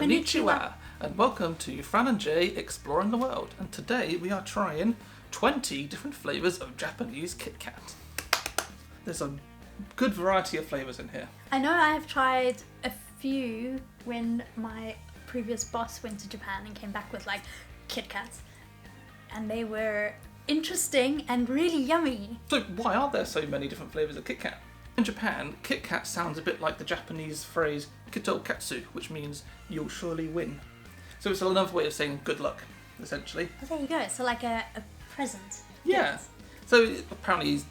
Konnichiwa, and welcome to Fran and Jay Exploring the World. And today we are trying 20 different flavours of Japanese KitKat. There's a good variety of flavours in here. I know I have tried a few when my previous boss went to Japan and came back with like KitKats, and they were interesting and really yummy. So why are there so many different flavours of KitKat? In Japan, KitKat sounds a bit like the Japanese phrase kitokatsu, which means you'll surely win. So it's another way of saying good luck, essentially. Oh, there you go. So like a present. Yeah. Yes. So apparently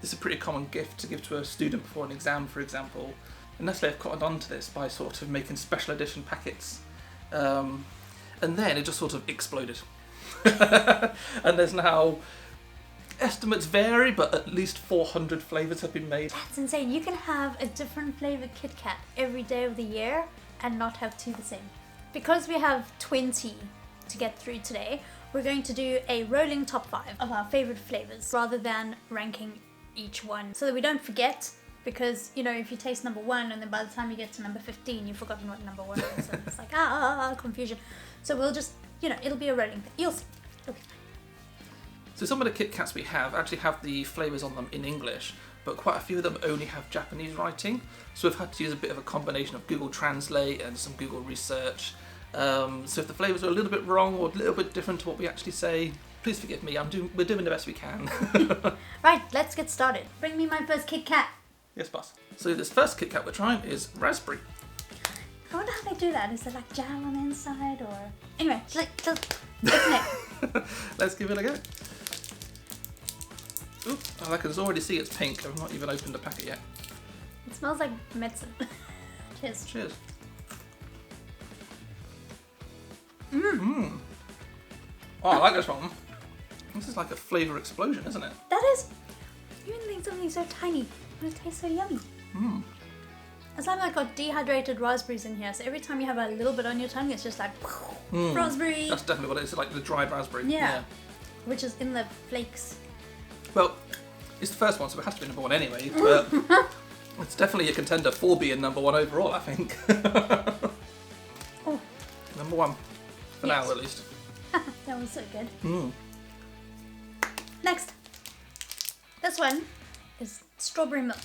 it's a pretty common gift to give to a student before an exam, for example. And Nestle have cottoned on to this by sort of making special edition packets. And then it just sort of exploded. And there's now... estimates vary, but at least 400 flavours have been made. That's insane. You can have a different flavoured KitKat every day of the year and not have two the same. Because we have 20 to get through today, we're going to do a rolling top 5 of our favourite flavours rather than ranking each one, so that we don't forget. Because, you know, if you taste number 1 and then by the time you get to number 15 you've forgotten what number 1 is, and it's like confusion. So we'll just, you know, it'll be a rolling thing. You'll see. Okay. So some of the KitKats we have actually have the flavours on them in English, but quite a few of them only have Japanese writing. So we've had to use a bit of a combination of Google Translate and some Google research. So if the flavours are a little bit wrong or a little bit different to what we actually say, please forgive me. We're doing the best we can. Right, let's get started. Bring me my first KitKat. Yes, boss. So this first KitKat we're trying is raspberry. I wonder how they do that. Is there like jam on the inside or... Anyway, let's open it. Let's give it a go. Ooh, I can already see it's pink. I've not even opened the packet yet. It smells like medicine. Cheers. Cheers. Mmm. Oh, I like this one. This is like a flavour explosion, isn't it? That is... You wouldn't think something so tiny, but it tastes so yummy. Mmm. It's like I've got dehydrated raspberries in here, so every time you have a little bit on your tongue, it's just like... Raspberry! That's definitely what it is, like the dried raspberry. Yeah. Which is in the flakes. Well, it's the first one, so it has to be number 1 anyway, but it's definitely a contender for being number 1 overall, I think. Oh. Number 1. For now, at least. That was so good. Mm. Next. This one is strawberry milk.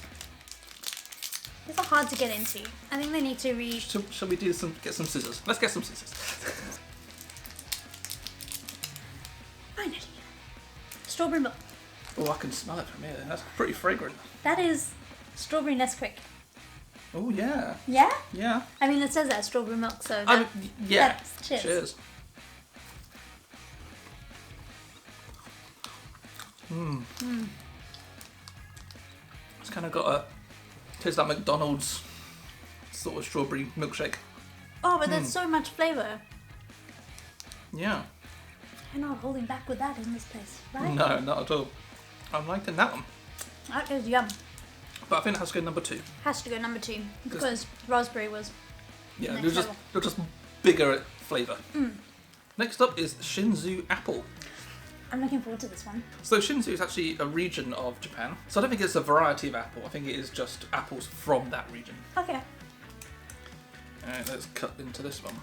These are hard to get into. I think they need to read... Shall we get some scissors? Let's get some scissors. Finally. Strawberry milk. Oh, I can smell it from here. That's pretty fragrant. That is strawberry Nesquik. Oh, yeah. Yeah? Yeah. I mean, it says that strawberry milk, so that, yeah. Cheers. Cheers. Mmm. Mm. It's kind of got a tastes like McDonald's sort of strawberry milkshake. Oh, but there's so much flavour. Yeah. You're not holding back with that in this place, right? No, not at all. I'm liking that one. That is yum. But I think it has to go number 2. Has to go number 2 because raspberry was... Yeah, next they're just bigger flavour. Mm. Next up is Shinshu apple. I'm looking forward to this one. So Shinshu is actually a region of Japan. So I don't think it's a variety of apple. I think it is just apples from that region. Okay. Alright, let's cut into this one.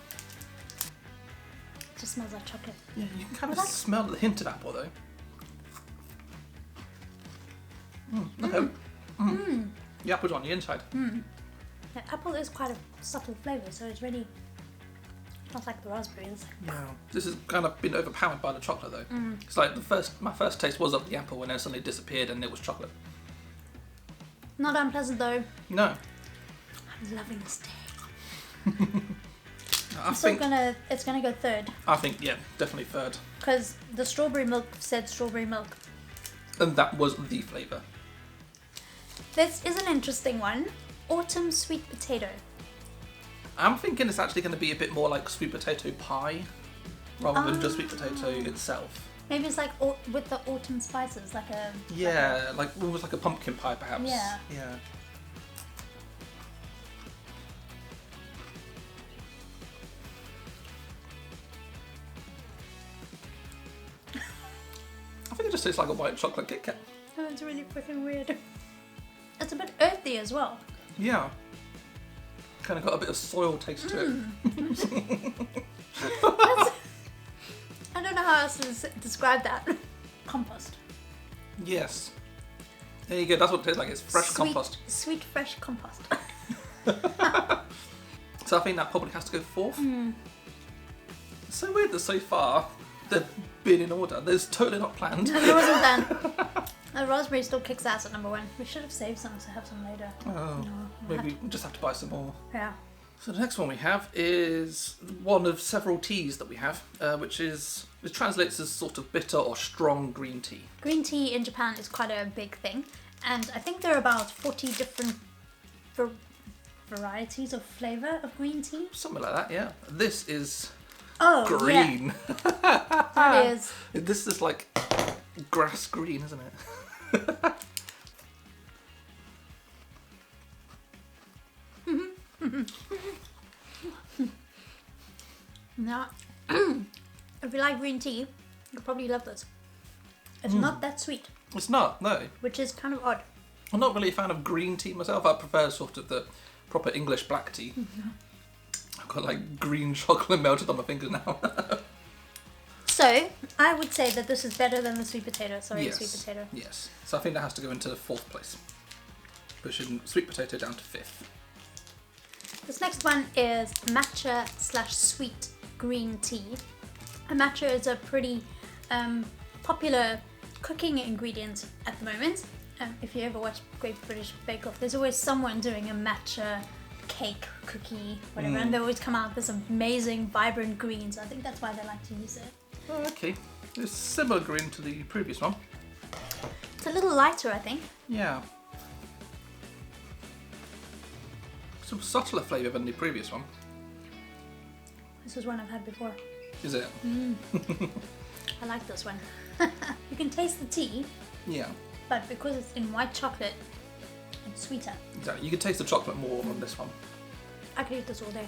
It just smells like chocolate. Yeah, you can kind of smell the hint of apple though. Okay. The apple's on the inside. The apple is quite a subtle flavour, so it's really not like the raspberries. Yeah. This has kind of been overpowered by the chocolate though. It's like my first taste was of the apple and then suddenly disappeared and it was chocolate. Not unpleasant though. No. I'm loving this day. It's gonna go third. I think, yeah, definitely third. Because the strawberry milk said strawberry milk. And that was the flavour. This is an interesting one. Autumn sweet potato. I'm thinking it's actually going to be a bit more like sweet potato pie rather than just sweet potato itself. Maybe it's like with the autumn spices, like a... Yeah, like almost like a pumpkin pie perhaps. Yeah. Yeah. I think it just tastes like a white chocolate KitKat. Oh, it's really freaking weird. It's a bit earthy as well. Yeah. Kind of got a bit of soil taste to it. I don't know how else to describe that. Compost. Yes. There you go, that's what it tastes like, it's fresh compost. Sweet, fresh compost. So I think that probably has to go fourth. It's so weird that so far they've been in order. There's totally not planned. There wasn't then. The raspberry still kicks ass at number 1. We should have saved some to have some later. Oh, No, maybe we'll just have to buy some more. Yeah. So the next one we have is one of several teas that we have, which translates as sort of bitter or strong green tea. Green tea in Japan is quite a big thing, and I think there are about 40 different varieties of flavour of green tea. Something like that, yeah. This is Yeah, green. that is. This is like grass green, isn't it? Now, if you like green tea, you'll probably love this. It's not that sweet, It's not, no. which is kind of odd. I'm not really a fan of green tea myself. I prefer sort of the proper English black tea. I've got like green chocolate melted on my fingers now. So, I would say that this is better than the sweet potato. Sorry, Yes. sweet potato. Yes. So I think that has to go into the 4th place. Pushing sweet potato down to 5th. This next one is matcha / sweet green tea. A matcha is a pretty popular cooking ingredient at the moment. If you ever watch Great British Bake Off, there's always someone doing a matcha cake, cookie, whatever, and they always come out with some amazing, vibrant greens. I think that's why they like to use it. Oh, okay. It's similar green to the previous one. It's a little lighter, I think. Yeah. Some subtler flavour than the previous one. This is one I've had before. Is it? I like this one. You can taste the tea, Yeah. but because it's in white chocolate, it's sweeter. Exactly. You can taste the chocolate more on this one. I could eat this all day.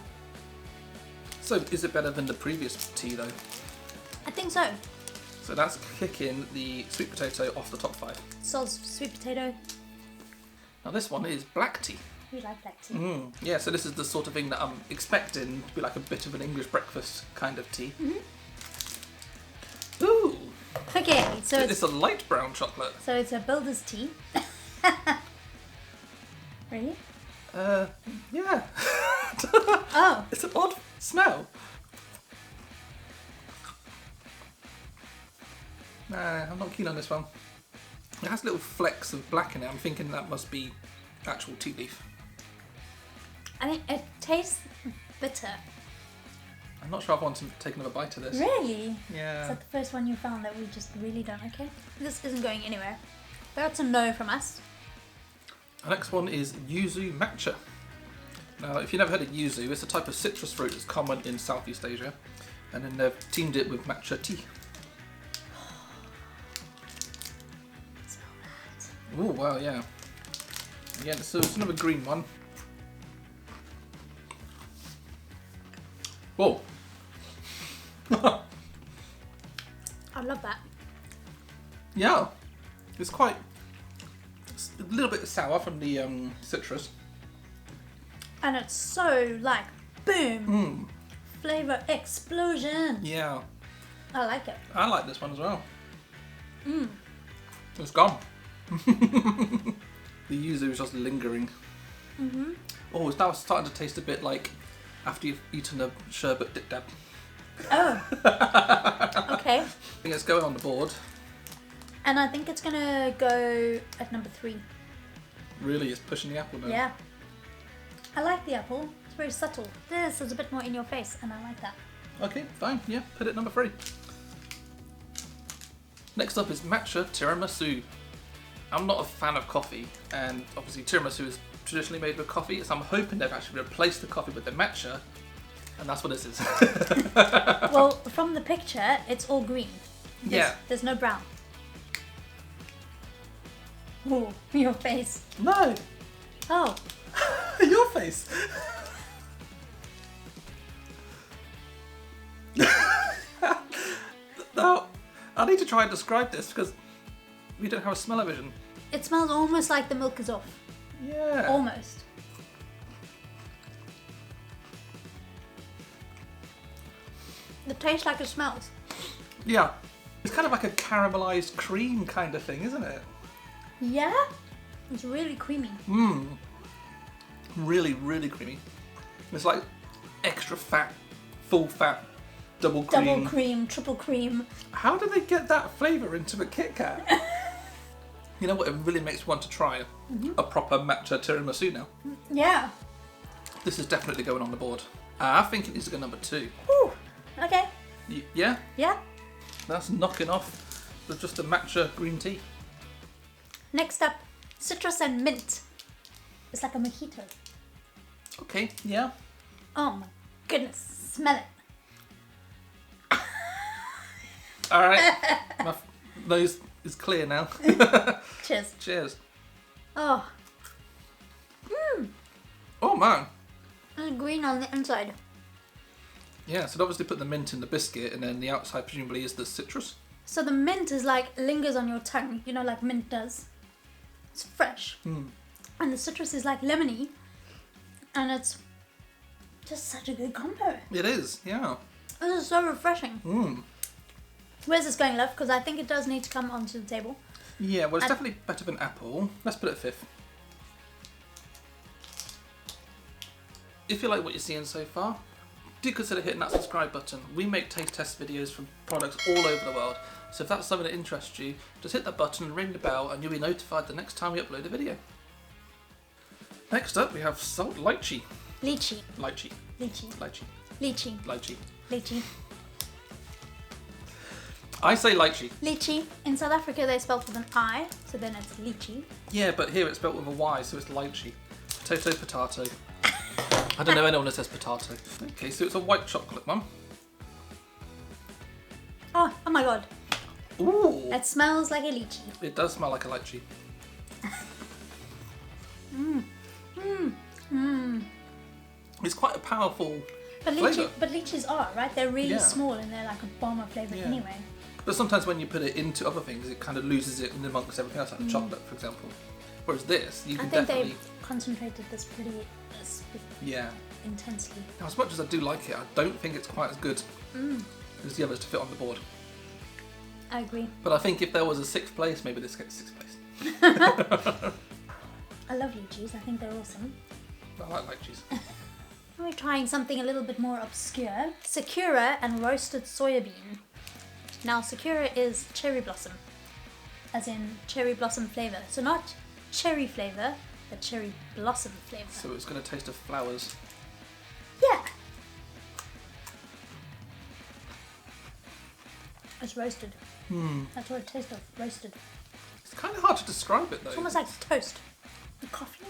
So, is it better than the previous tea though? I think so. So that's kicking the sweet potato off the top 5. Sal's sweet potato. Now this one is black tea. We like black tea. Yeah, so this is the sort of thing that I'm expecting to be like a bit of an English breakfast kind of tea. Ooh! Okay, so It's a light brown chocolate. it's a builder's tea. Really? Yeah. Oh, It's an odd smell. Nah, I'm not keen on this one. It has little flecks of black in it. I'm thinking that must be actual tea leaf. I think it tastes bitter. I'm not sure I want to take another bite of this. Really? Is Yeah. that the first one you found that we just really don't like it? This isn't going anywhere. That's a no from us. The next one is Yuzu Matcha. Now, if you've never heard of Yuzu, it's a type of citrus fruit that's common in Southeast Asia. And then they've teamed it with matcha tea. Smell that. Oh, wow, yeah. Again, so it's another green one. Whoa. I love that. Yeah. It's a little bit sour from the citrus. And it's so like, boom! Flavor explosion! Yeah. I like it. I like this one as well. It's gone. The yuzu is just lingering. Oh, it's now starting to taste a bit like after you've eaten a sherbet dip dab. Oh. Okay. I think it's going on the board. And I think it's gonna go at number 3. Really, it's pushing the apple now. Yeah. I like the apple. It's very subtle. This is a bit more in your face, and I like that. Okay, fine. Yeah, put it number 3. Next up is Matcha Tiramasu. I'm not a fan of coffee, and obviously tiramisu is traditionally made with coffee, so I'm hoping they've actually replaced the coffee with the matcha, and that's what this is. Well, from the picture, it's all green. There's no brown. Ooh, your face. No! Oh, Your face! Now, I need to try and describe this because we don't have a smell-o-vision. it smells almost like the milk is off. Yeah. Almost. It tastes like it smells. Yeah. It's kind of like a caramelized cream kind of thing, isn't it? Yeah? It's really creamy. Mmm. Really, really creamy. It's like extra fat, full fat, double cream. Double cream, triple cream. How do they get that flavour into a KitKat? You know what? It really makes me want to try a proper matcha tiramisu now. Yeah. This is definitely going on the board. I think it needs to go number 2. Ooh. Okay. Yeah? Yeah. That's knocking off with just a matcha green tea. Next up, citrus and mint. It's like a mojito. Okay, yeah. Oh my goodness, smell it. Alright. My nose is clear now. Cheers. Cheers. Oh. Oh man. It's green on the inside. Yeah, so they obviously put the mint in the biscuit and then the outside presumably is the citrus. So the mint is like lingers on your tongue, you know, like mint does. It's fresh. And the citrus is like lemony. And it's just such a good combo. It is, yeah. This is so refreshing. Where's this going, love? Because I think it does need to come onto the table. Yeah, well, it's definitely better than apple. Let's put it 5th. If you like what you're seeing so far, do consider hitting that subscribe button. We make taste test videos from products all over the world. So if that's something that interests you, just hit that button and ring the bell and you'll be notified the next time we upload a video. Next up, we have salt lychee. Lychee. Lychee. Lychee. Lychee. Lychee. Lychee. Lychee. I say lychee. Lychee. In South Africa, they spell with an I, so then it's lychee. Yeah, but here it's spelled with a Y, so it's lychee. Potato, potato. I don't know anyone that says potato. Okay, so it's a white chocolate one. Oh my god. Ooh. It smells like a lychee. It does smell like a lychee. It's quite a powerful flavour. But lychees are, right? They're really Yeah. small and they're like a bomber flavour anyway. But sometimes when you put it into other things, it kind of loses it in amongst everything else, like chocolate, for example. Whereas this, you can I think definitely... they've concentrated this pretty Yeah. intensely. Now, as much as I do like it, I don't think it's quite as good as the others to fit on the board. I agree. But I think if there was a 6th place, maybe this gets 6th place. I love lychees. I think they're awesome. I like lychees. We're trying something a little bit more obscure. Sakura and roasted soya bean. Now, Sakura is cherry blossom, as in cherry blossom flavour. So not cherry flavour, but cherry blossom flavour. So it's going to taste of flowers. Yeah. It's roasted. That's what it tastes of, roasted. It's kind of hard to describe it though. It's almost like toast. The coffee?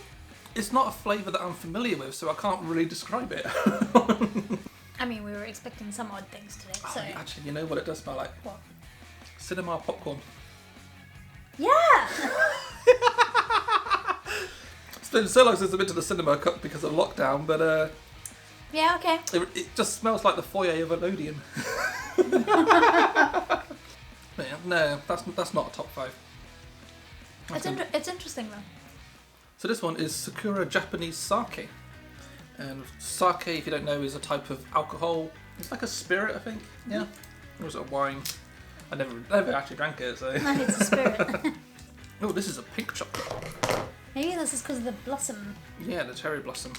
It's not a flavour that I'm familiar with, so I can't really describe it. I mean, we were expecting some odd things today, so... Oh, actually, you know what it does smell like? What? Cinema popcorn. Yeah! It's been so long since I've been to the cinema because of lockdown, but Yeah, okay. it just smells like the foyer of an Odeon. Yeah, no, that's not a top 5. It's interesting though. So this one is Sakura Japanese sake. And sake, if you don't know, is a type of alcohol. It's like a spirit, I think. Yeah. Or is it a wine? I never actually drank it, so. No, it's a spirit. Oh, this is a pink chocolate. Maybe this is because of the blossom. Yeah, the cherry blossom.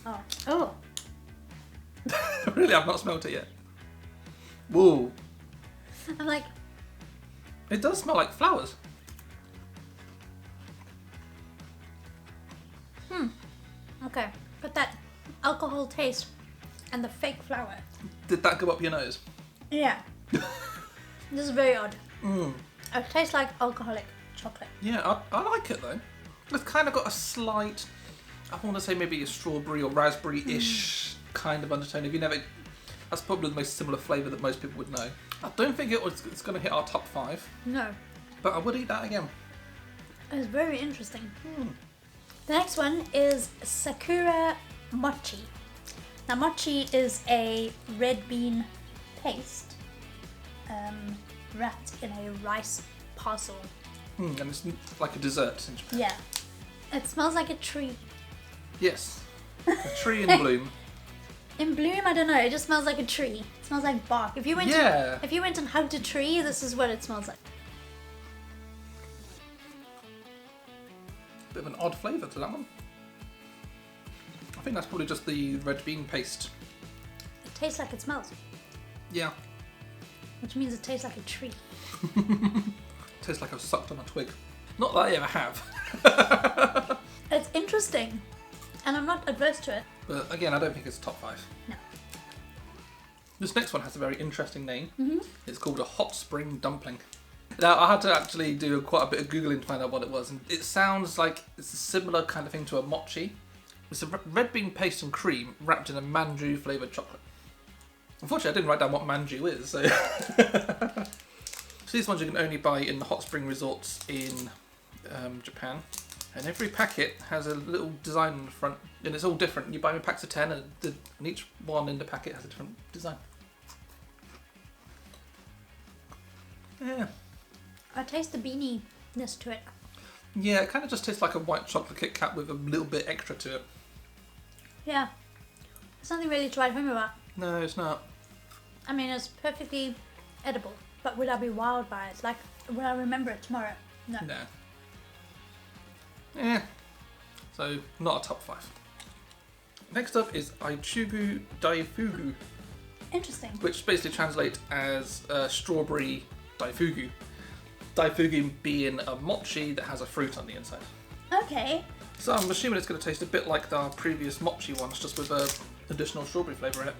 Oh. Oh. Really, I've not smelled it yet. Whoa. I'm like, It does smell like flowers. okay. But that alcohol taste and the fake flour. Did that go up your nose? Yeah. This is very odd. It tastes like alcoholic chocolate. Yeah, I like it though. It's kind of got a slight, I want to say maybe a strawberry or raspberry-ish kind of undertone. If you never, that's probably the most similar flavour that most people would know. I don't think it's going to hit our top 5, No. but I would eat that again. It's very interesting. The next one is Sakura Mochi. Now, mochi is a red bean paste wrapped in a rice parcel. And it's like a dessert, essentially. Yeah. It smells like a tree. Yes, a tree in bloom. In bloom, I don't know. It just smells like a tree. It smells like bark. If you went and hugged a tree, this is what it smells like. Bit of an odd flavour to that one. I think that's probably just the red bean paste. It tastes like it smells. Yeah. Which means it tastes like a tree. Tastes like I've sucked on a twig. Not that I ever have. It's interesting. And I'm not adverse to it. But again, I don't think it's top 5. No. This next one has a very interesting name. Mm-hmm. It's called a hot spring dumpling. Now, I had to actually do quite a bit of Googling to find out what it was. And it sounds like it's a similar kind of thing to a mochi. It's a red bean paste and cream wrapped in a manju flavoured chocolate. Unfortunately, I didn't write down what manju is. So, so these ones you can only buy in the hot spring resorts in Japan. And every packet has a little design on the front. And it's all different. You buy them in packs of 10 and each one in the packet has a different design. Yeah. I taste the beaniness to it. Yeah, it kind of just tastes like a white chocolate KitKat with a little bit extra to it. Yeah. There's nothing really to write home about. No, it's not. I mean, it's perfectly edible. But would I be wowed by it? Like, will I remember it tomorrow? No. No. Yeah. So, not a top 5. Next up is Ichigo Daifuku, Interesting. which basically translates as strawberry Daifuku. Daifuku being a mochi that has a fruit on the inside. Okay. So I'm assuming it's going to taste a bit like our previous mochi ones, just with additional strawberry flavour in it.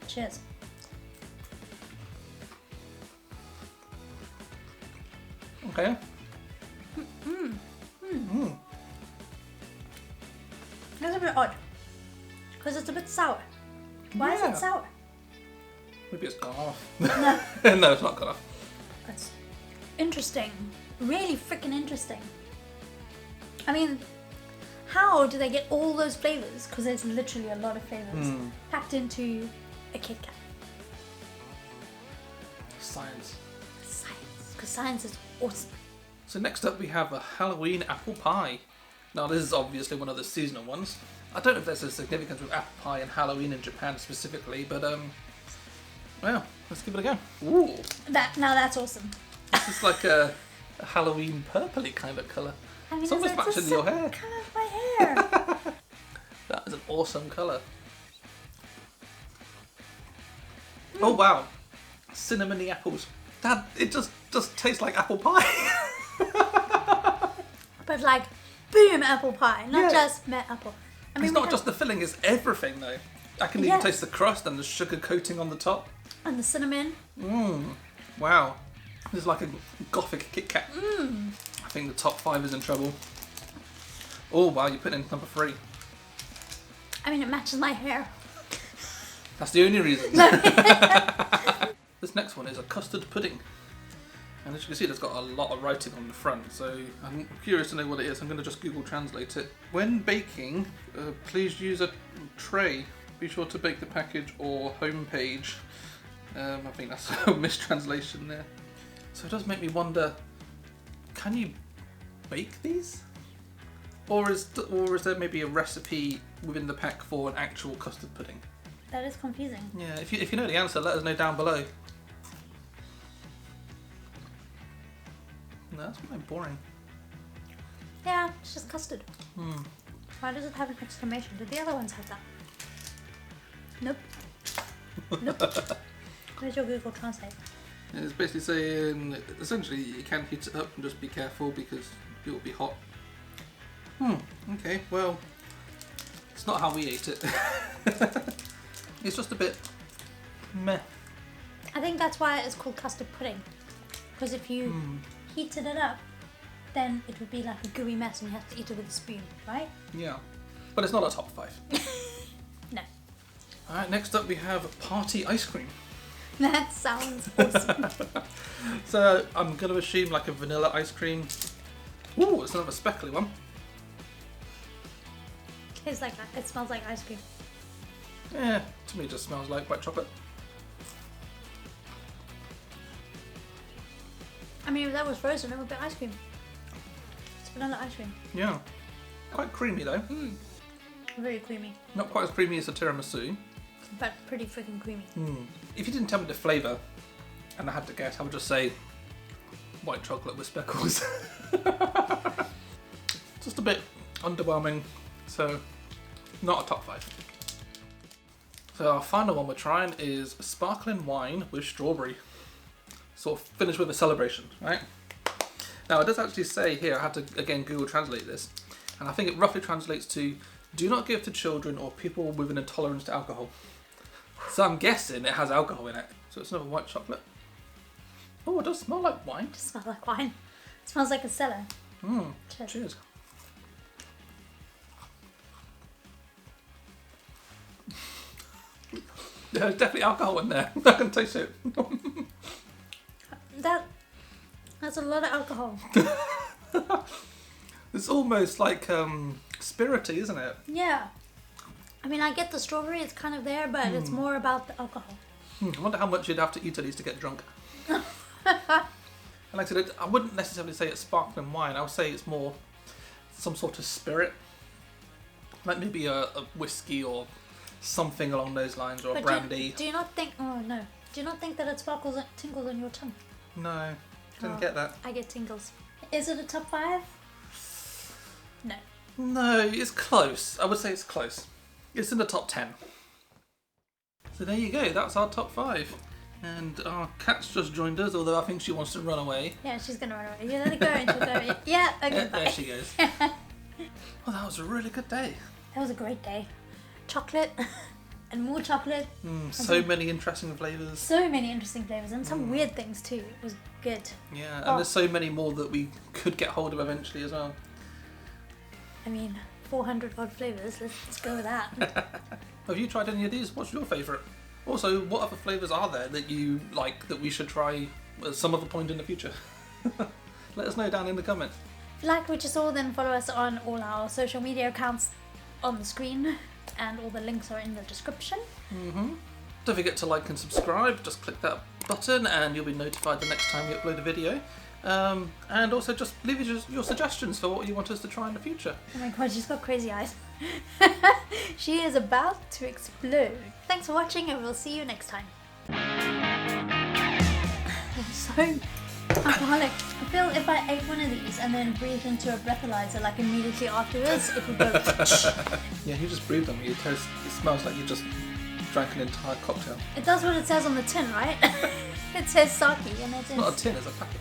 Cheers. Okay. That's a bit odd. Because it's a bit sour. Why is Yeah. it sour? Maybe it's gone off. No. No, it's not gone off. That's interesting. Really freaking interesting. I mean, how do they get all those flavours? Because there's literally a lot of flavours packed into a KitKat. Science. Science. Because science is awesome. So next up we have a Halloween apple pie. Now this is obviously one of the seasonal ones. I don't know if there's a significance with apple pie and Halloween in Japan specifically, but well, let's give it a go. Ooh, Now that's awesome. this is like a Halloween purpley kind of colour. I mean, It's almost the matching your hair. colour of my hair. That is an awesome colour. Oh wow, cinnamony apples. That it just tastes like apple pie. But like, boom, apple pie, not Yeah. just met apple. I mean, It's not just the filling, it's everything though. I can even Yes. taste the crust and the sugar coating on the top. and the cinnamon. Wow. This is like a gothic KitKat. I think the top 5 is in trouble. Oh wow, you're putting in number 3. I mean, it matches my hair. That's the only reason. This next one is a custard pudding. And as you can see, it's got a lot of writing on the front, so I'm curious to know what it is. I'm going to just Google Translate it. When baking, please use a tray. Be sure to bake the package or home page. I think that's a mistranslation there. So it does make me wonder, can you bake these? Or is there maybe a recipe within the pack for an actual custard pudding? That is confusing. Yeah, if you know the answer, let us know down below. No, that's quite boring. Yeah, it's just custard. Why does it have an exclamation? Did the other ones have that? Nope. Nope. Where's your Google Translate? It's basically saying, essentially, you can heat it up and just be careful because it will be hot. Okay, well, it's not how we ate it. It's just a bit meh. I think that's why it's called custard pudding. Because if you heated it up, then it would be like a gooey mess and you have to eat it with a spoon, right? Yeah, but it's not a top 5. No. Alright, next up we have party ice cream. That sounds awesome. So I'm going to assume like a vanilla ice cream. Ooh, it's another speckly one. It's like that. It smells like ice cream. Yeah, to me it just smells like white chocolate. I mean, if that was frozen, it would be ice cream. It's vanilla ice cream. Yeah, quite creamy though. Very creamy. Not quite as creamy as a tiramisu. but pretty freaking creamy. If you didn't tell me the flavour, and I had to guess, I would just say white chocolate with speckles. Just a bit underwhelming, so not a top 5. So our final one we're trying is sparkling wine with strawberry. Sort of finished with a celebration, right? Now it does actually say here, I had to again Google Translate this, and I think it roughly translates to do not give to children or people with an intolerance to alcohol. So I'm guessing it has alcohol in it. So it's another white chocolate. Oh, it does smell like wine. It smells like wine. It smells like a cellar. Cheers. There's definitely alcohol in there. I can taste it. That's a lot of alcohol. It's almost like spirity, isn't it? Yeah. I mean, I get the strawberry, it's kind of there, but it's more about the alcohol. I wonder how much you'd have to eat at least to get drunk. And like I said, I wouldn't necessarily say it's sparkling wine. I would say it's more some sort of spirit. Like maybe a whiskey or something along those lines, or a brandy. Do you not think... Oh, no. Do you not think that it tingles on your tongue? No, didn't get that. I get tingles. Is it a top 5? No. No, it's close. I would say it's close. It's in the top 10. So there you go, that's our top 5. And our cat's just joined us, although I think she wants to run away. Yeah, she's going to run away. You let her go and she'll go. Yeah, okay, bye. There she goes. Well, that was a really good day. That was a great day. Chocolate and more chocolate. So many interesting flavours. So many interesting flavours and some weird things too. It was good. Yeah, and there's so many more that we could get hold of eventually as well. I mean, 400 odd flavours. Let's go with that. Have you tried any of these? What's your favourite? Also, what other flavours are there that you like that we should try at some other point in the future? Let us know down in the comments. If you like what you saw, then follow us on all our social media accounts on the screen, and all the links are in the description. Don't forget to like and subscribe. Just click that button and you'll be notified the next time we upload a video. And also just leave your suggestions for what you want us to try in the future. Oh my god, she's got crazy eyes. She is about to explode. Thanks for watching and we'll see you next time. So alcoholic. I feel if I ate one of these and then breathed into a breathalyzer like immediately afterwards, it would go. Yeah, you just breathed on me. It smells like you just drank an entire cocktail. It does what it says on the tin, right? It says sake and it's not a tin, it's a packet.